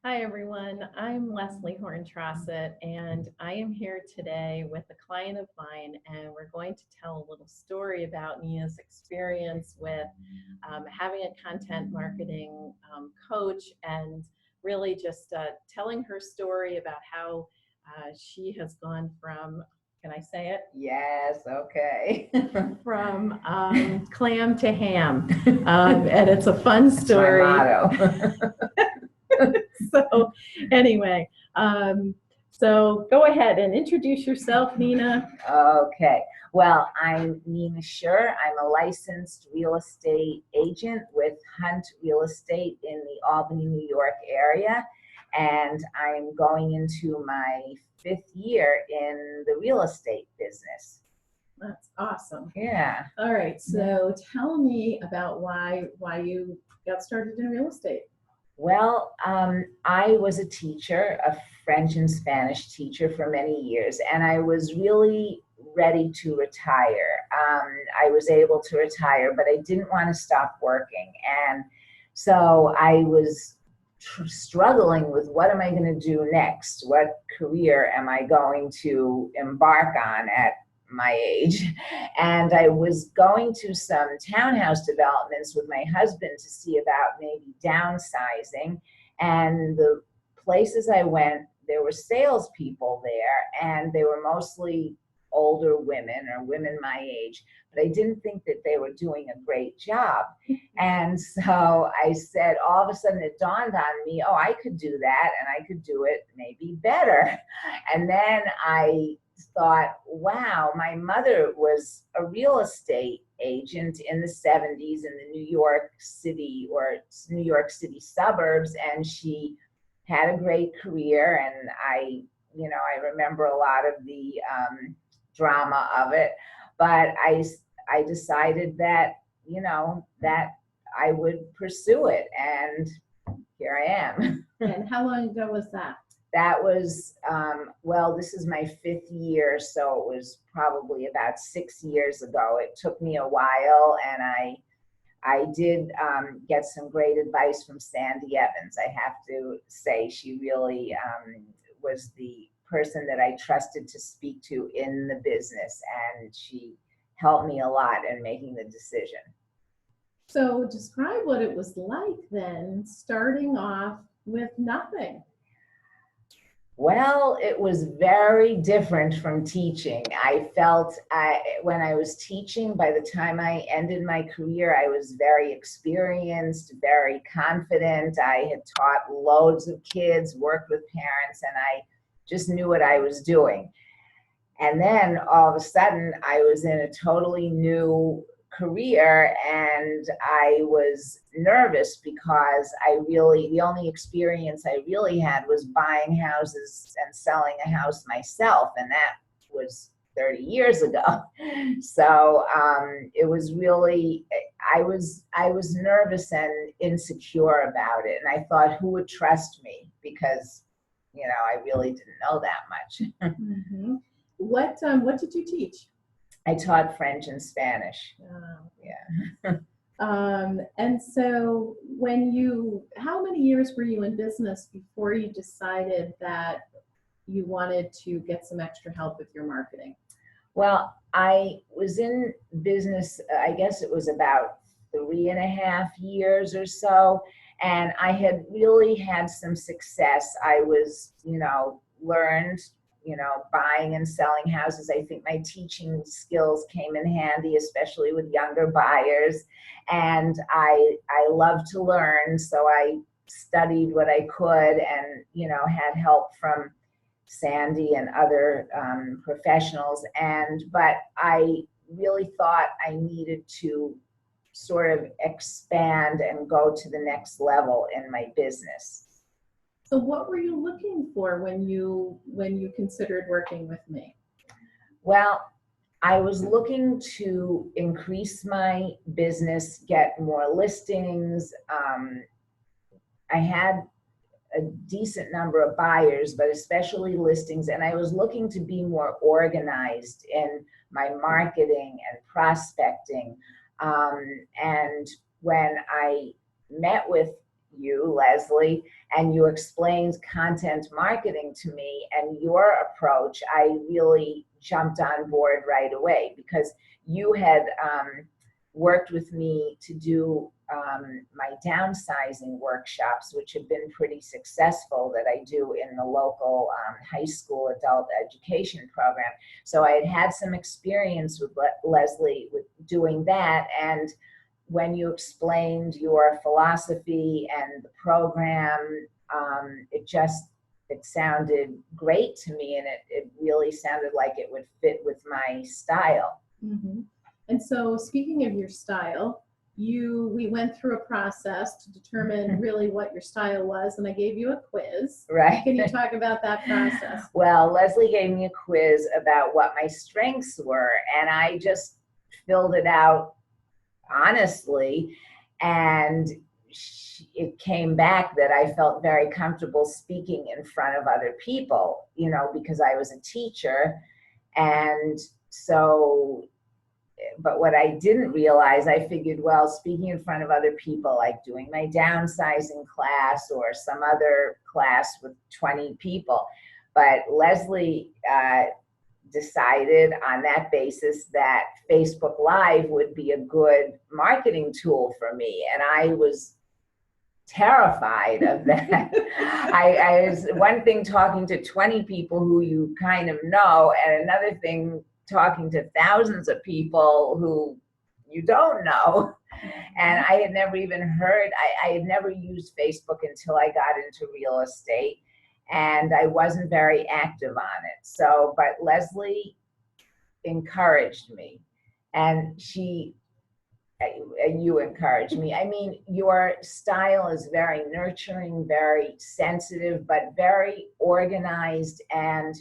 Hi, everyone. I'm Leslie Horntrosset, and I am here today with a client of mine, and we're going to tell a little story about Nina's experience with having a content marketing coach and really just telling her story about how she has gone from, can I say it? Yes, okay. From clam to ham. And it's a fun That's my story. motto. So anyway, so go ahead and introduce yourself, Nina. Okay. Well, I'm Nina Schur. I'm a licensed real estate agent with Hunt Real Estate in the Albany, New York area. And I'm going into my 5th year in the real estate business. That's awesome. Yeah. All right. So tell me about why you got started in real estate. Well, I was a teacher, a French and Spanish teacher for many years, and I was really ready to retire. I was able to retire, but I didn't want to stop working. And so I was struggling with what am I going to do next? What career am I going to embark on at my age? And I was going to some townhouse developments with my husband to see about maybe downsizing. And the places I went, there were salespeople there, and they were mostly older women or women my age, but I didn't think that they were doing a great job. And so I said, all of a sudden it dawned on me, oh, I could do that, and I could do it maybe better. And then I thought, wow, my mother was a real estate agent in the 70s in the New York City or New York City suburbs, and she had a great career. And I remember a lot of the drama of it, but I decided that that I would pursue it, and here I am. And how long ago was that? That was, well, this is my 5th year, so it was probably about 6 years ago. It took me a while, and I did get some great advice from Sandy Evans. I have to say, she really was the person that I trusted to speak to in the business, and she helped me a lot in making the decision. So describe what it was like then, starting off with nothing. Well, it was very different from teaching. I felt when I was teaching, by the time I ended my career, I was very experienced, very confident. I had taught loads of kids, worked with parents, and I just knew what I was doing. And then all of a sudden, I was in a totally new career, and I was nervous because the only experience I really had was buying houses and selling a house myself, and that was 30 years ago. So it was really, I was nervous and insecure about it, and I thought, who would trust me? Because I really didn't know that much. Mm-hmm. What did you teach? I taught French and Spanish. Yeah. And so how many years were you in business before you decided that you wanted to get some extra help with your marketing? Well, I was in business, I guess it was about 3.5 years or so, and I had really had some success. I was, learned, buying and selling houses. I think my teaching skills came in handy, especially with younger buyers. And I love to learn, so I studied what I could, and had help from Sandy and other professionals. But I really thought I needed to sort of expand and go to the next level in my business. So what were you looking for when you considered working with me? Well, I was looking to increase my business, get more listings. I had a decent number of buyers, but especially listings. And I was looking to be more organized in my marketing and prospecting. And when I met with, you, Leslie, and you explained content marketing to me and your approach, I really jumped on board right away because you had worked with me to do my downsizing workshops, which have been pretty successful, that I do in the local high school adult education program. So I had had some experience with Leslie with doing that. And when you explained your philosophy and the program, it sounded great to me, and it really sounded like it would fit with my style. Mm-hmm. And so, speaking of your style, we went through a process to determine really what your style was, and I gave you a quiz. Right. Can you talk about that process? Well, Leslie gave me a quiz about what my strengths were, and I just filled it out honestly, and it came back that I felt very comfortable speaking in front of other people, because I was a teacher. And so, but what I didn't realize, I figured, well, speaking in front of other people, like doing my downsizing class or some other class with 20 people. But Leslie decided on that basis that Facebook Live would be a good marketing tool for me. And I was terrified of that. I was one thing talking to 20 people who you kind of know, and another thing talking to thousands of people who you don't know. And I had never even heard, I had never used Facebook until I got into real estate, and I wasn't very active on it. So, but Leslie encouraged me, and you encouraged me. I mean, your style is very nurturing, very sensitive, but very organized and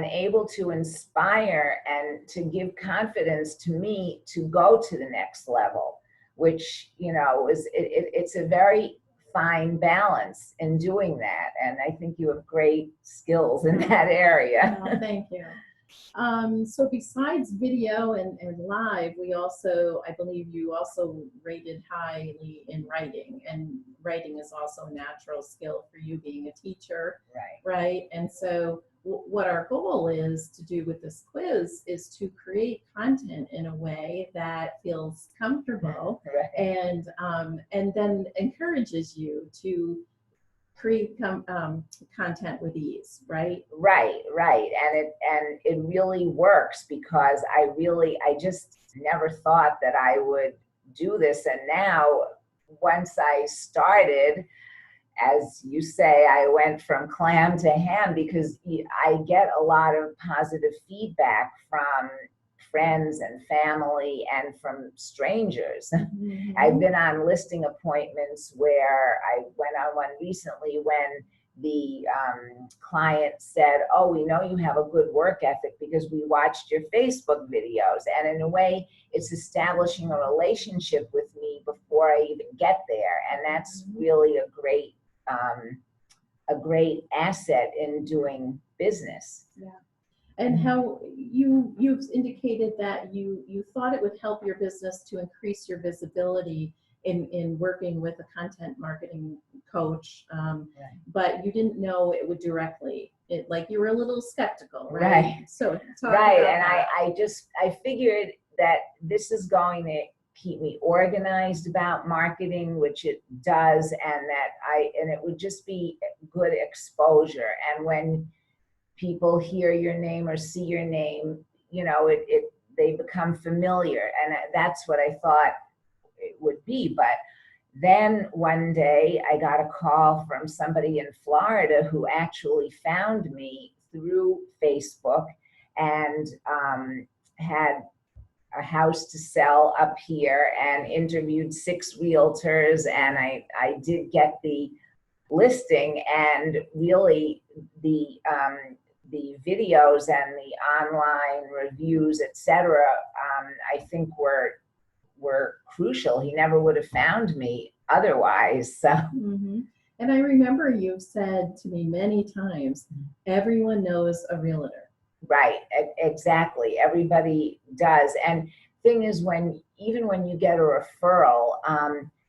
able to inspire and to give confidence to me to go to the next level, which, it's a very fine balance in doing that. And I think you have great skills in that area. Oh, thank you. So besides video and live, we also, I believe you also rated highly in writing, and writing is also a natural skill for you being a teacher, right? And so what our goal is to do with this quiz is to create content in a way that feels comfortable, and then encourages you to create content with ease, right? Right. And it really works because I just never thought that I would do this. And now, once I started, as you say, I went from clam to ham because I get a lot of positive feedback from friends and family and from strangers. Mm-hmm. I've been on listing appointments where I went on one recently when the client said, "Oh, we know you have a good work ethic because we watched your Facebook videos." And in a way, it's establishing a relationship with me before I even get there. And that's really a great asset in doing business. Yeah. And how you've indicated that you thought it would help your business to increase your visibility in working with a content marketing coach, but you didn't know it would directly. Like you were a little skeptical, right? So and I figured that this is going to keep me organized about marketing, which it does, and it would just be good exposure. And when people hear your name or see your name, they become familiar, and that's what I thought it would be. But then one day I got a call from somebody in Florida who actually found me through Facebook and had a house to sell up here and interviewed 6 realtors, and I did get the listing. And really the videos and the online reviews, etc., I think were crucial. He never would have found me otherwise. So. Mm-hmm. And I remember you said to me many times, everyone knows a realtor. Right, exactly. Everybody does. And thing is, even when you get a referral,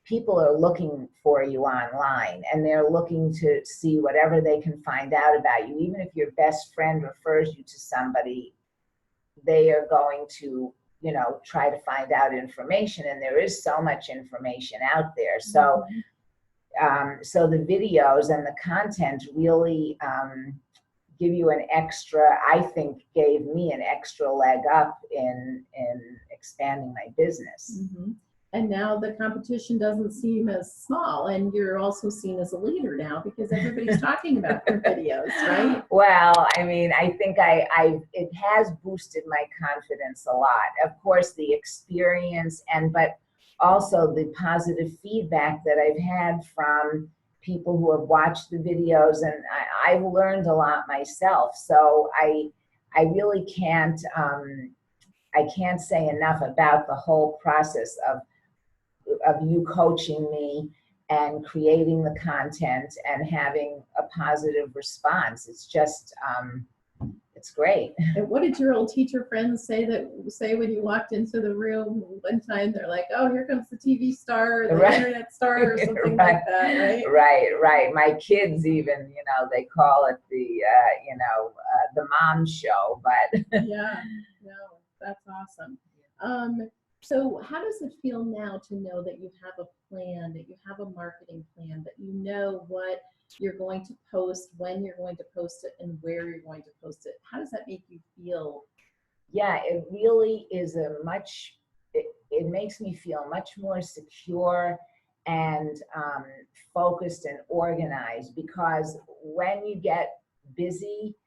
people are looking for you online, and they're looking to see whatever they can find out about you. Even if your best friend refers you to somebody, they are going to, try to find out information, and there is so much information out there. So, so the videos and the content really give you an extra, I think gave me an extra leg up in expanding my business. Mm-hmm. And now the competition doesn't seem as small, and you're also seen as a leader now because everybody's talking about your videos, right? Well, I mean, I think it has boosted my confidence a lot. Of course, the experience but also the positive feedback that I've had from people who have watched the videos, and I've learned a lot myself. So I really can't I can't say enough about the whole process of you coaching me and creating the content and having a positive response. It's just, it's great. And what did your old teacher friends say when you walked into the room one time? They're like, "Oh, here comes the TV star, or the internet star, or something like that," right? Right. My kids even, they call it the mom show, but. Yeah, no, that's awesome. So how does it feel now to know that you have a plan, that you have a marketing plan, that you know what you're going to post, when you're going to post it, and where you're going to post it? How does that make you feel? Yeah, it really is it makes me feel much more secure and focused and organized, because when you get busy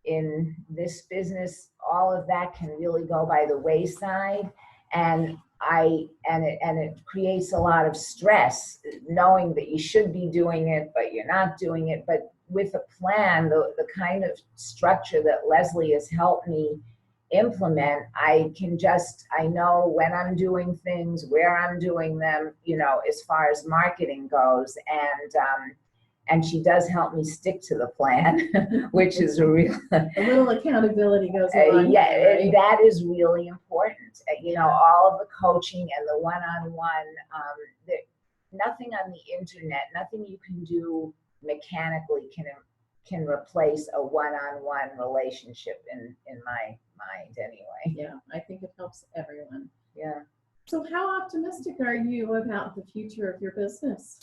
in this business, all of that can really go by the wayside. And it creates a lot of stress knowing that you should be doing it, but you're not doing it. But with a plan, the kind of structure that Leslie has helped me implement, I know when I'm doing things, where I'm doing them, as far as marketing goes. And she does help me stick to the plan, which is a little accountability goes on. Yeah, right? That is really important. All of the coaching and the one-on-one, nothing on the internet, nothing you can do mechanically can replace a one-on-one relationship in my mind anyway. Yeah, I think it helps everyone. Yeah. So how optimistic are you about the future of your business?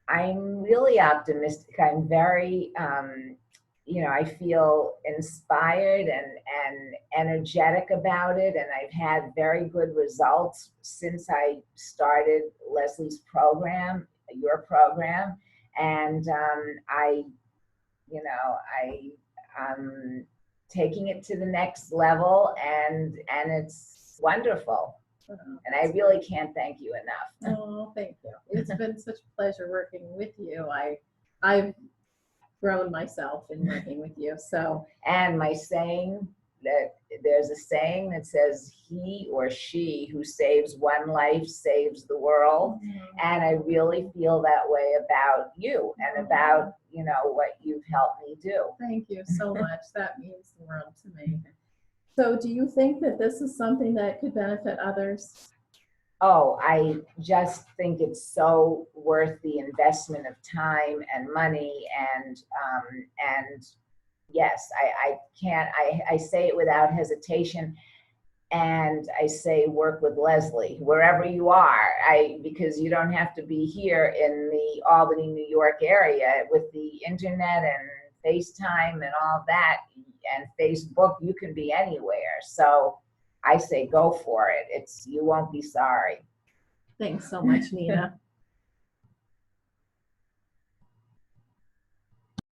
I'm really optimistic. I'm very, I feel inspired and energetic about it. And I've had very good results since I started Leslie's program, your program. And I'm taking it to the next level, and it's wonderful. And I really can't thank you enough. Oh, thank you. It's been such a pleasure working with you. I've grown myself in working with you. So, and my saying, that there's a saying that says, he or she who saves one life saves the world. And I really feel that way about you and about, what you've helped me do. Thank you so much. That means the world to me. So do you think that this is something that could benefit others? Oh, I just think it's so worth the investment of time and money, and yes, I say it without hesitation, and I say work with Leslie wherever you are, because you don't have to be here in the Albany, New York area. With the internet and FaceTime and all that, and Facebook, you can be anywhere. So I say go for it. You won't be sorry. Thanks so much, Nina.